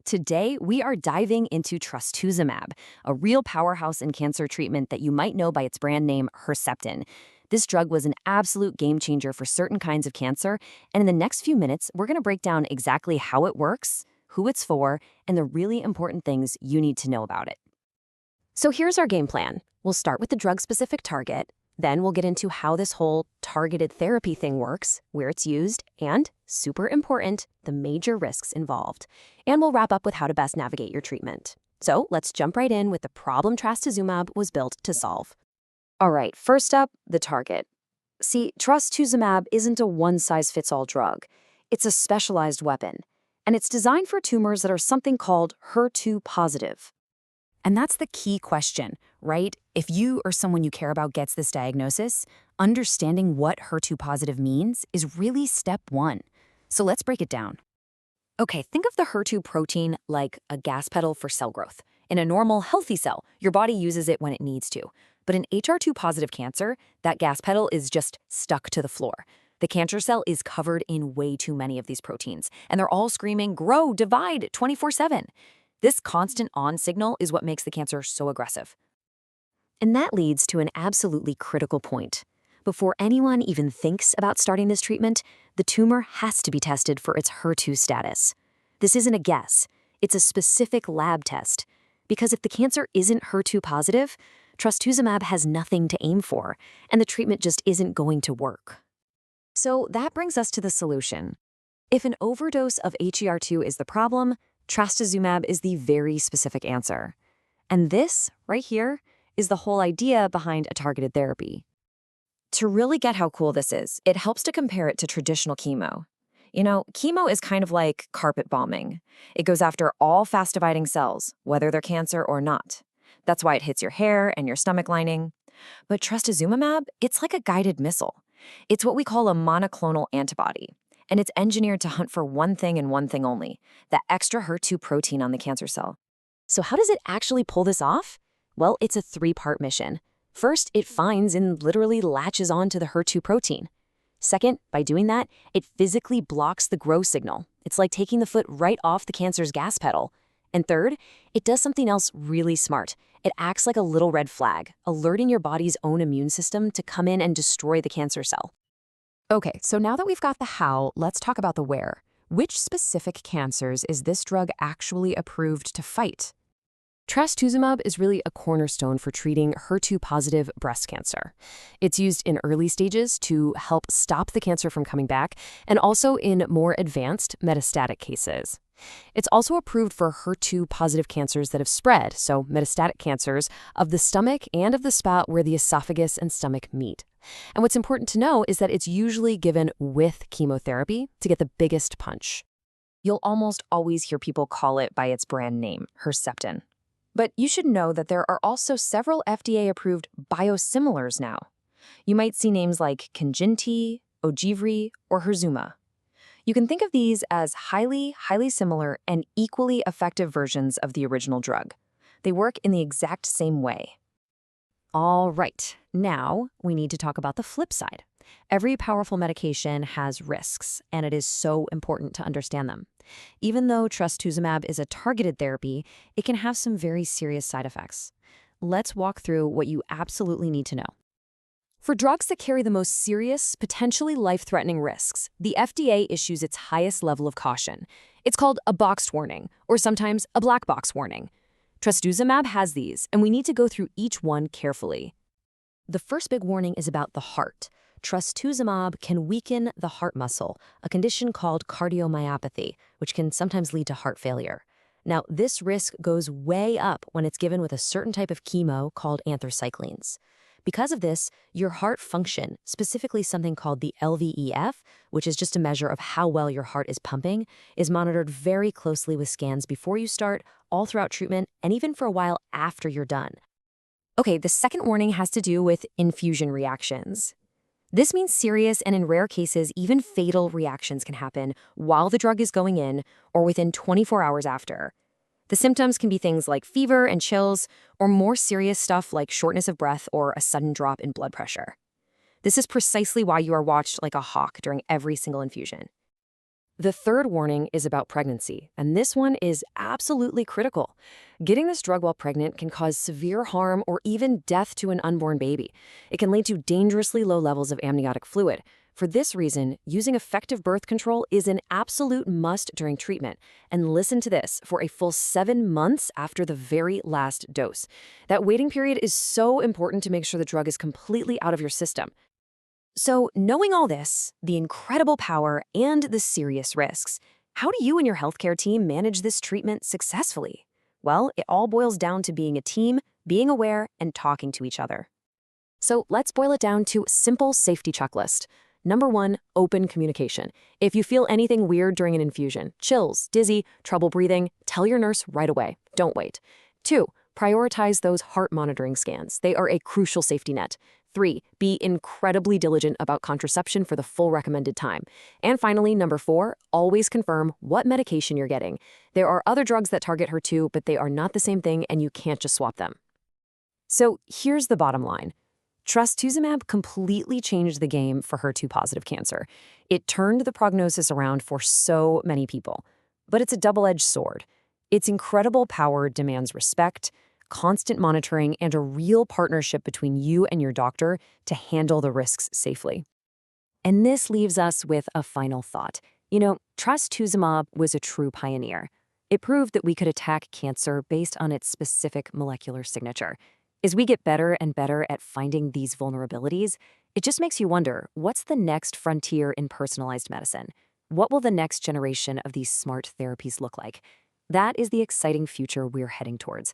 Today, we are diving into Trastuzumab, a real powerhouse in cancer treatment that you might know by its brand name, Herceptin. This drug was an absolute game changer for certain kinds of cancer, and in the next few minutes, we're going to break down exactly how it works, who it's for, and the really important things you need to know about it. So here's our game plan. We'll start with the drug-specific target, then we'll get into how this whole targeted therapy thing works, where it's used, and, super important, the major risks involved. And we'll wrap up with how to best navigate your treatment. So let's jump right in with the problem Trastuzumab was built to solve. All right, first up, the target. See, Trastuzumab isn't a one-size-fits-all drug. It's a specialized weapon, and it's designed for tumors that are something called HER2 positive. And that's the key question, right? If you or someone you care about gets this diagnosis, understanding what HER2 positive means is really step one. So let's break it down. Okay, think of the HER2 protein like a gas pedal for cell growth. In a normal, healthy cell, your body uses it when it needs to. But in HER2 positive cancer, that gas pedal is just stuck to the floor. The cancer cell is covered in way too many of these proteins, and they're all screaming, grow, divide, 24/7. This constant on signal is what makes the cancer so aggressive. And that leads to an absolutely critical point. Before anyone even thinks about starting this treatment, the tumor has to be tested for its HER2 status. This isn't a guess, it's a specific lab test. Because if the cancer isn't HER2 positive, Trastuzumab has nothing to aim for, and the treatment just isn't going to work. So that brings us to the solution. If an overdose of HER2 is the problem, Trastuzumab is the very specific answer. And this, right here, is the whole idea behind a targeted therapy. To really get how cool this is, it helps to compare it to traditional chemo. You know, chemo is kind of like carpet bombing. It goes after all fast-dividing cells, whether they're cancer or not. That's why it hits your hair and your stomach lining. But Trastuzumab, it's like a guided missile. It's what we call a monoclonal antibody. And it's engineered to hunt for one thing and one thing only, that extra HER2 protein on the cancer cell. So how does it actually pull this off? Well, it's a three-part mission. First, it finds and literally latches onto the HER2 protein. Second, by doing that, it physically blocks the grow signal. It's like taking the foot right off the cancer's gas pedal. And third, it does something else really smart. It acts like a little red flag, alerting your body's own immune system to come in and destroy the cancer cell. Okay, so now that we've got the how, let's talk about the where. Which specific cancers is this drug actually approved to fight? Trastuzumab is really a cornerstone for treating HER2-positive breast cancer. It's used in early stages to help stop the cancer from coming back, and also in more advanced metastatic cases. It's also approved for HER2-positive cancers that have spread, so metastatic cancers, of the stomach and of the spot where the esophagus and stomach meet. And what's important to know is that it's usually given with chemotherapy to get the biggest punch. You'll almost always hear people call it by its brand name, Herceptin. But you should know that there are also several FDA-approved biosimilars now. You might see names like Kanjinti, Ogivri, or Herzuma. You can think of these as highly similar and equally effective versions of the original drug. They work in the exact same way. All right, now we need to talk about the flip side. Every powerful medication has risks, and it is so important to understand them. Even though Trastuzumab is a targeted therapy, it can have some very serious side effects. Let's walk through what you absolutely need to know. For drugs that carry the most serious, potentially life-threatening risks, the FDA issues its highest level of caution. It's called a boxed warning, or sometimes a black box warning. Trastuzumab has these, and we need to go through each one carefully. The first big warning is about the heart. Trastuzumab can weaken the heart muscle, a condition called cardiomyopathy, which can sometimes lead to heart failure. Now, this risk goes way up when it's given with a certain type of chemo called anthracyclines. Because of this, your heart function, specifically something called the LVEF, which is just a measure of how well your heart is pumping, is monitored very closely with scans before you start, all throughout treatment, and even for a while after you're done. Okay, the second warning has to do with infusion reactions. This means serious and, in rare cases, even fatal reactions can happen while the drug is going in or within 24 hours after. The symptoms can be things like fever and chills, or more serious stuff like shortness of breath or a sudden drop in blood pressure. This is precisely why you are watched like a hawk during every single infusion. The third warning is about pregnancy, and this one is absolutely critical. Getting this drug while pregnant can cause severe harm or even death to an unborn baby. It can lead to dangerously low levels of amniotic fluid. For this reason, using effective birth control is an absolute must during treatment. And listen to this, for a full 7 months after the very last dose. That waiting period is so important to make sure the drug is completely out of your system. So, knowing all this, the incredible power and the serious risks, how do you and your healthcare team manage this treatment successfully? Well, it all boils down to being a team, being aware, and talking to each other. So, let's boil it down to a simple safety checklist. Number 1, open communication. If you feel anything weird during an infusion, chills, dizzy, trouble breathing, tell your nurse right away. Don't wait. 2, prioritize those heart monitoring scans. They are a crucial safety net. 3, be incredibly diligent about contraception for the full recommended time. And finally, number 4, always confirm what medication you're getting. There are other drugs that target HER2, but they are not the same thing and you can't just swap them. So here's the bottom line. Trastuzumab completely changed the game for HER2-positive cancer. It turned the prognosis around for so many people. But it's a double-edged sword. Its incredible power demands respect, constant monitoring, and a real partnership between you and your doctor to handle the risks safely. And this leaves us with a final thought. Trastuzumab was a true pioneer. It proved that we could attack cancer based on its specific molecular signature. As we get better and better at finding these vulnerabilities, it just makes you wonder, what's the next frontier in personalized medicine? What will the next generation of these smart therapies look like? That is the exciting future we're heading towards.